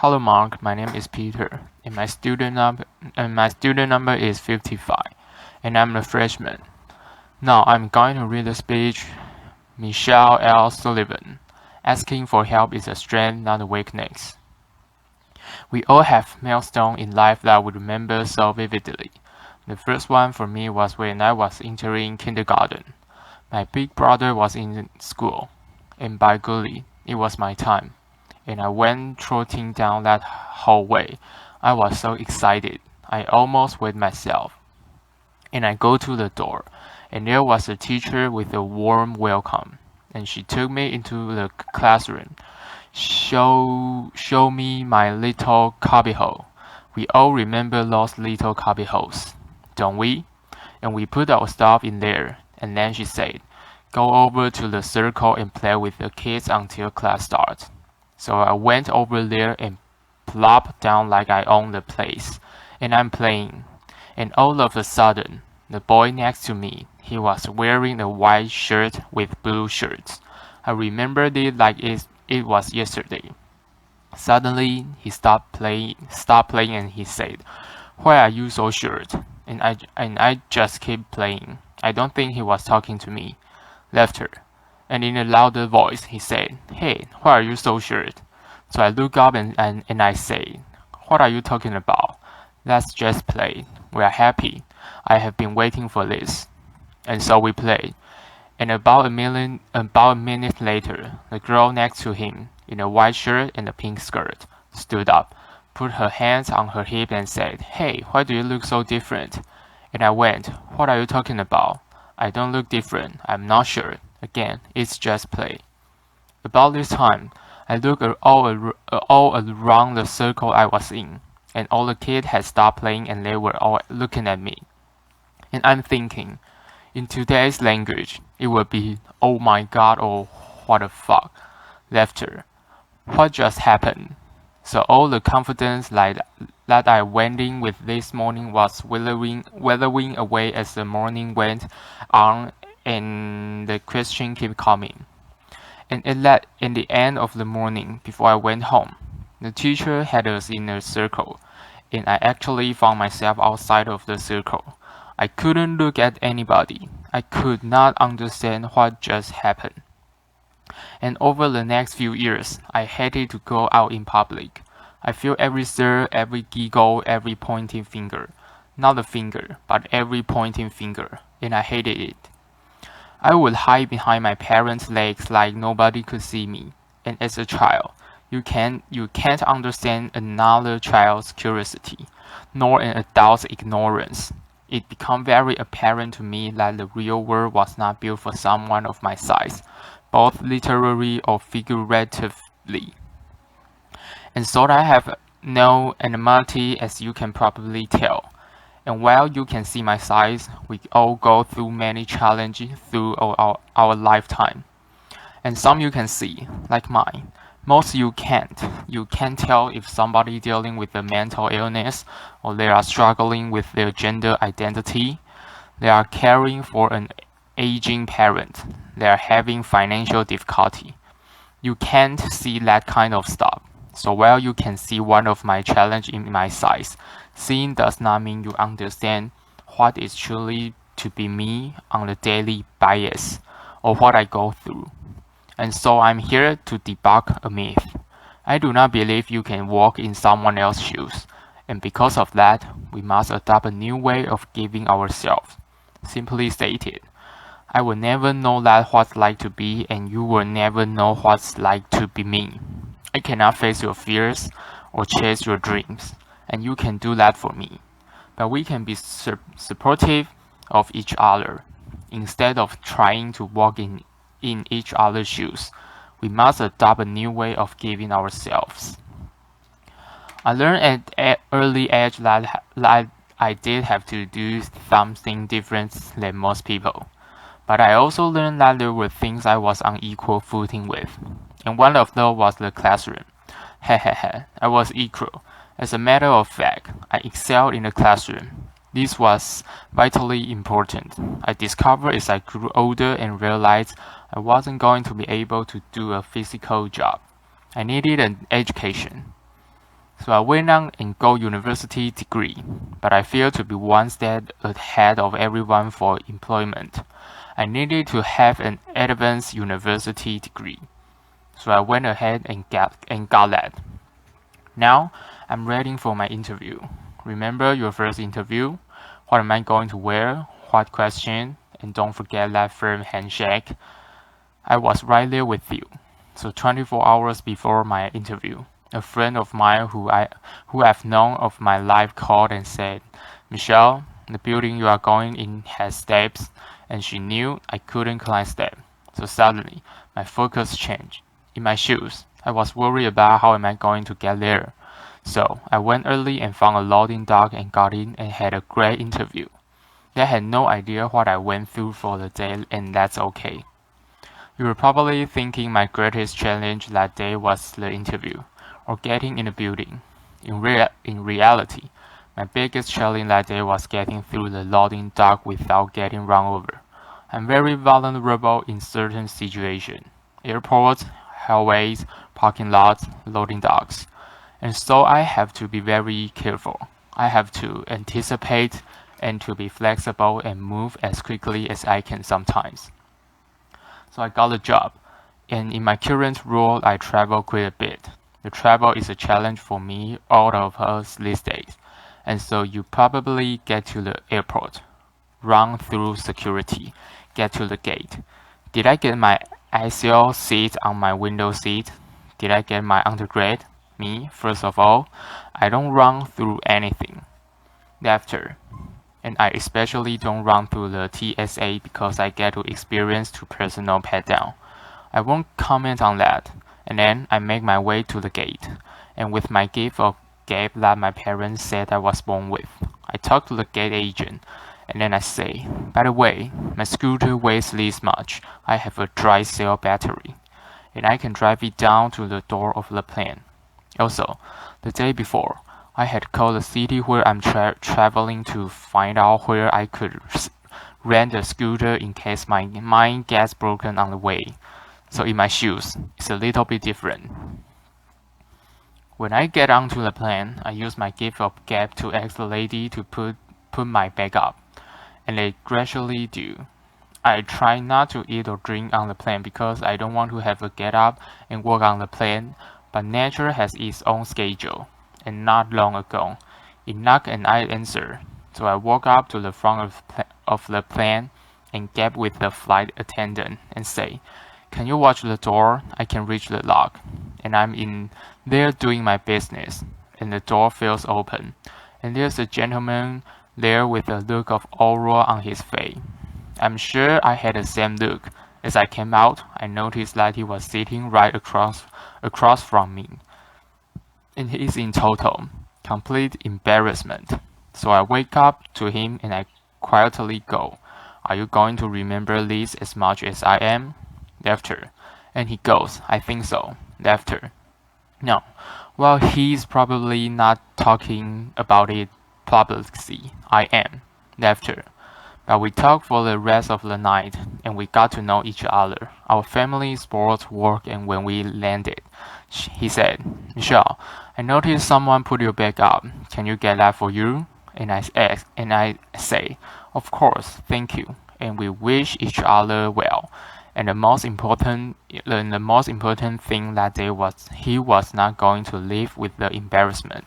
Hello Mark, my name is Peter, and my student number is 55, and I'm a freshman. Now I'm going to read the speech Michelle L. Sullivan. Asking for help is a strength, not a weakness. We all have milestones in life that we remember so vividly. The first one for me was when I was entering kindergarten. My big brother was in school, and by golly, it was my time. And I went trotting down that hallway. I was so excited, I almost wet myself. And I go to the door, and there was a teacher with a warm welcome. And she took me into the classroom, show me my little cubbyhole. We all remember those little cubbyholes, don't we? And we put our stuff in there, and then she said, "Go over to the circle and play with the kids until class starts." So I went over there and plopped down like I owned the place, and I'm playing. And all of a sudden, the boy next to me, he was wearing a white shirt with blue shirts. I remembered it like it was yesterday. Suddenly, he stopped playing and he said, "Why are you so short?" And I just kept playing. I don't think he was talking to me. Laughter. And in a louder voice, he said, "Hey, why are you so short?" So I look up and I say, "What are you talking about? Let's just play. We are happy. I have been waiting for this." And so we played. And about a minute later, the girl next to him, in a white shirt and a pink skirt, stood up, put her hands on her hip and said, "Hey, why do you look so different?" And I went, "What are you talking about? I don't look different. I'm not sure. Again, it's just play." About this time, I looked all around the circle I was in, and all the kids had stopped playing and they were all looking at me. And I'm thinking, in today's language, it would be, "Oh my god," or "What the fuck?" Laughter. What just happened? So all the confidence that I went in with this morning was withering away as the morning went on and the question kept coming. And in the end of the morning, before I went home, the teacher had us in a circle, and I actually found myself outside of the circle. I couldn't look at anybody. I could not understand what just happened. And over the next few years, I hated to go out in public. I feel every stir, every giggle, every pointing finger. Not a finger, but every pointing finger, and I hated it. I would hide behind my parents' legs like nobody could see me. And as a child, you can't understand another child's curiosity, nor an adult's ignorance. It became very apparent to me that the real world was not built for someone of my size, both literally or figuratively. And so I have no animality, as you can probably tell. And while you can see my size, we all go through many challenges through our lifetime. And some you can see, like mine. Most you can't. You can't tell if somebody dealing with a mental illness, or they are struggling with their gender identity. They are caring for an aging parent. They are having financial difficulty. You can't see that kind of stuff. So while you can see one of my challenge in my size, seeing does not mean you understand what is truly to be me on a daily basis, or what I go through. And so I'm here to debunk a myth. I do not believe you can walk in someone else's shoes, and because of that, we must adopt a new way of giving ourselves. Simply stated, I will never know that what's like to be, and you will never know what's like to be me. I cannot face your fears or chase your dreams, and you can do that for me. But we can be supportive of each other. Instead of trying to walk in each other's shoes, we must adopt a new way of giving ourselves. I learned at an early age that I did have to do something different than most people. But I also learned that there were things I was on equal footing with. And one of those was the classroom. Hehehe, I was equal. As a matter of fact, I excelled in the classroom. This was vitally important. I discovered as I grew older and realized I wasn't going to be able to do a physical job. I needed an education. So I went on and got university degree, but I feel to be one step ahead of everyone for employment. I needed to have an advanced university degree. So I went ahead and got that. Now I'm ready for my interview. Remember your first interview? What am I going to wear? What question? And don't forget that firm handshake. I was right there with you. So 24 hours before my interview, a friend of mine who I've known of my life called and said, "Michelle, the building you are going in has steps," and she knew I couldn't climb steps. So suddenly, my focus changed. In my shoes, I was worried about how am I going to get there. So I went early and found a loading dock and got in and had a great interview. They had no idea what I went through for the day, and that's okay. You were probably thinking my greatest challenge that day was the interview, or getting in the building. In reality, my biggest challenge that day was getting through the loading dock without getting run over. I'm very vulnerable in certain situations: airports, highways, parking lots, loading docks. And so I have to be very careful. I have to anticipate and to be flexible and move as quickly as I can sometimes. So I got the job, and in my current role I travel quite a bit. The travel is a challenge for me, all of us these days. And so you probably get to the airport, run through security, get to the gate. Did I get my ICL seat on my window seat? Did I get my undergrad? Me, first of all, I don't run through anything. After, and I especially don't run through the TSA because I get to experience to personal pat down. I won't comment on that. And then I make my way to the gate, and with my gift of gap that my parents said I was born with, I talk to the gate agent, and then I say, "By the way, my scooter weighs this much. I have a dry cell battery, and I can drive it down to the door of the plane." Also, the day before, I had called the city where I'm traveling to find out where I could rent a scooter in case mine gets broken on the way. So in my shoes, it's a little bit different. When I get onto the plane, I use my gift of gap to ask the lady to put my bag up, and they gradually do. I try not to eat or drink on the plane because I don't want to have to get up and walk on the plane, but nature has its own schedule, and not long ago, it knocked and I answered. So I walk up to the front of the plane and gap with the flight attendant and say, "Can you watch the door? I can reach the lock." And I'm in there doing my business, and the door feels open, and there's a gentleman there with a look of awe on his face. I'm sure I had the same look. As I came out, I noticed that he was sitting right across from me, and he is in total, complete embarrassment. So I wake up to him and I quietly go, "Are you going to remember this as much as I am?" Laughter. And he goes, "I think so." Laughter. No. Well, he's probably not talking about it publicly. I am. Laughter. But we talked for the rest of the night, and we got to know each other, our family, sports, work, and when we landed, he said, "Michelle, I noticed someone put your bag up. Can you get that for you?" And I say, "Of course, thank you." And we wish each other well. And the most important thing that day was he was not going to live with the embarrassment.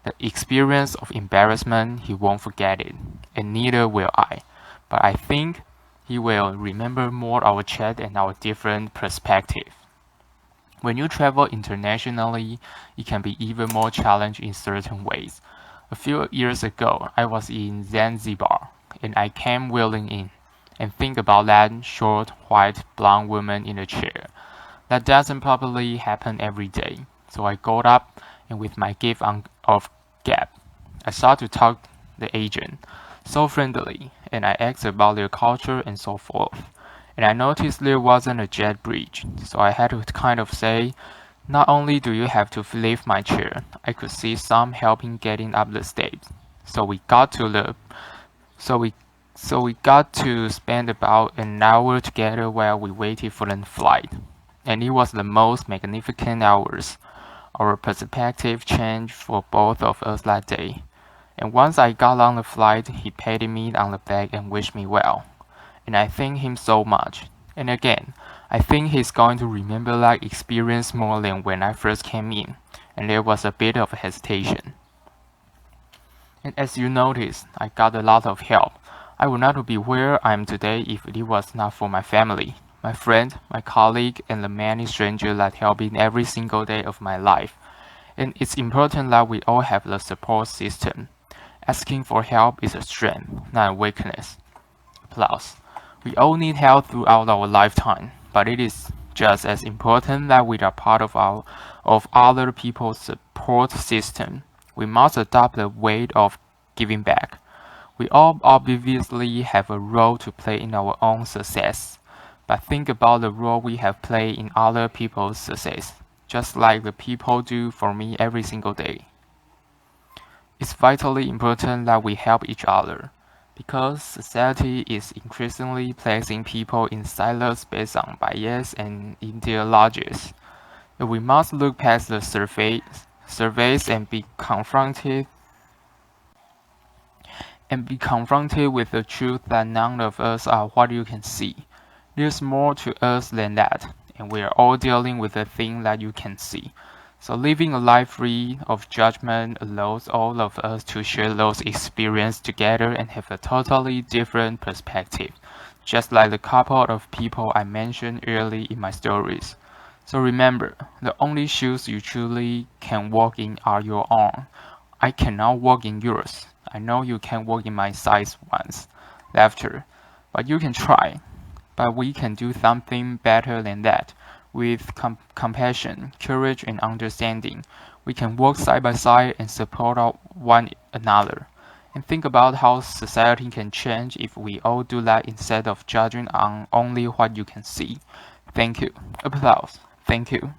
The experience of embarrassment, he won't forget it, and neither will I. But I think he will remember more our chat and our different perspective. When you travel internationally, it can be even more challenging in certain ways. A few years ago, I was in Zanzibar, and I came wheeling in, and think about that short, white, blonde woman in a chair. That doesn't probably happen every day. So I got up, and with my gift of gap, I started to talk to the agent, so friendly, and I asked about their culture and so forth. And I noticed there wasn't a jet bridge, so I had to kind of say, "Not only do you have to lift my chair, I could see some helping getting up the steps." So we got to spend about an hour together while we waited for the flight, and it was the most magnificent hours. Our perspective changed for both of us that day. And once I got on the flight, he patted me on the back and wished me well. And I thank him so much. And again, I think he's going to remember that experience more than when I first came in, and there was a bit of hesitation. And as you noticed, I got a lot of help. I would not be where I am today if it was not for my family, my friend, my colleague, and the many strangers that help in every single day of my life. And it's important that we all have the support system. Asking for help is a strength, not a weakness. Applause. We all need help throughout our lifetime, but it is just as important that we are part of other people's support system. We must adopt the way of giving back. We all obviously have a role to play in our own success, but think about the role we have played in other people's success, just like the people do for me every single day. It's vitally important that we help each other, because society is increasingly placing people in silos based on bias and ideologies. We must look past the surface and be confronted with the truth that none of us are what you can see. There's more to us than that, and we are all dealing with the thing that you can see. So living a life free of judgment allows all of us to share those experiences together and have a totally different perspective, just like the couple of people I mentioned early in my stories. So remember, the only shoes you truly can walk in are your own. I cannot walk in yours. I know you can walk in my size once. Laughter. But you can try. But we can do something better than that. With compassion, courage, and understanding, we can work side by side and support one another. And think about how society can change if we all do that instead of judging on only what you can see. Thank you. Applause. Thank you.